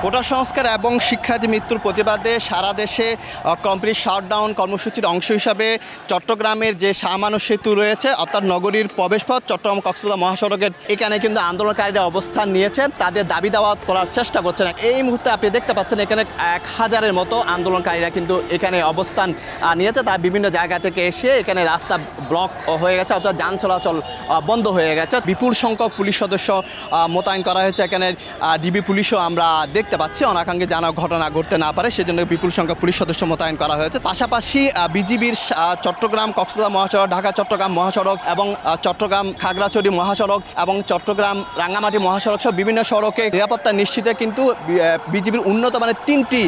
কোটা সংস্কার এবং শিক্ষার্থী মৃত্যুর প্রতিবাদে সারা দেশে কমপ্লিট শাটডাউন কর্মসূচির অংশ হিসাবে চট্টগ্রামের যে শাহমানব সেতু রয়েছে অর্থাৎ নগরীর প্রবেশপথ চট্টগ্রাম কক্সবাজার মহাসড়কের এখানে কিন্তু আন্দোলনকারীরা অবস্থান নিয়েছে, তাদের দাবি দাওয়া করার চেষ্টা করছেন। এই মুহূর্তে আপনি দেখতে পাচ্ছেন এখানে 1000-এর মতো আন্দোলনকারীরা কিন্তু এখানে অবস্থান নিয়েছে। তারা বিভিন্ন জায়গা থেকে এসে এখানে রাস্তা ব্লক হয়ে গেছে, অর্থাৎ যান চলাচল বন্ধ হয়ে গেছে। বিপুল সংখ্যক পুলিশ সদস্য মোতায়েন করা হয়েছে। এখানে ডিবি পুলিশও আমরা দেখতে পাচ্ছি, অনাকাঙ্ক্ষিত যেন ঘটনা ঘটতে না পারে সেজন্য বিপুল সংখ্যক পুলিশ সদস্য মোতায়েন করা হয়েছে। পাশাপাশি বিজিবির চট্টগ্রাম কক্সবাজার মহাসড়ক, ঢাকা চট্টগ্রাম মহাসড়ক এবং চট্টগ্রাম খাগড়াছড়ি মহাসড়ক এবং চট্টগ্রাম রাঙ্গামাটি মহাসড়ক সহ বিভিন্ন সড়কে নিরাপত্তা নিশ্চিতে কিন্তু বিজিবির উন্নত মানের 3টি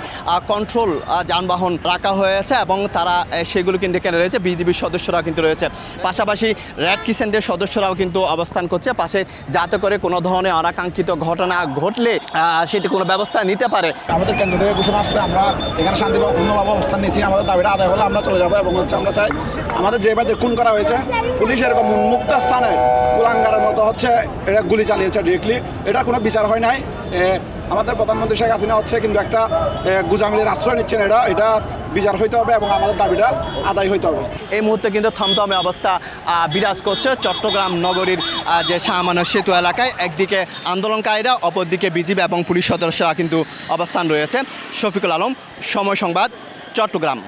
কন্ট্রোল যানবাহন রাখা হয়েছে এবং তারা সেগুলো কিন্তু এখানে রয়েছে। বিজিবির সদস্যরা কিন্তু রয়েছে, পাশাপাশি রেড ক্রিসেন্টের সদস্যরাও কিন্তু অবস্থান করছে পাশে, যাতে করে কোনো ধরনের অনাকাঙ্ক্ষিত ঘটনা ঘটলে সেটি কোনো ব্যবস্থা নিতে পারে। আমাদের কেন্দ্র থেকে ঘোষণা আসছে, আমরা এখানে শান্তিপূর্ণভাবে অবস্থান নিয়েছি। আমাদের দাবিটা আদায় হলে আমরা চলে যাবো এবং আমরা চাই আমাদের যেভাবে খুন করা হয়েছে, পুলিশ এরকম উন্মুক্ত স্থানে কুলাঙ্গারের মতো এটা গুলি চালিয়েছে ডিরেক্টলি, এটার কোনো বিচার হয় নাই। আমাদের প্রধানমন্ত্রী শেখ হাসিনা কিন্তু একটা গুজামিলের আশ্রয় নিচ্ছেন, এটা বিচার হইতে হবে এবং আমাদের দাবিটা আদায় হইতে হবে। এই মুহূর্তে কিন্তু থমথমে অবস্থা বিরাজ করছে চট্টগ্রাম নগরীর যে শাহমানব সেতু এলাকায়। একদিকে আন্দোলনকারীরা, অপরদিকে বিজিবি এবং পুলিশ সদস্যরা কিন্তু অবস্থান রয়েছে। শফিকুল আলম, সময় সংবাদ, চট্টগ্রাম।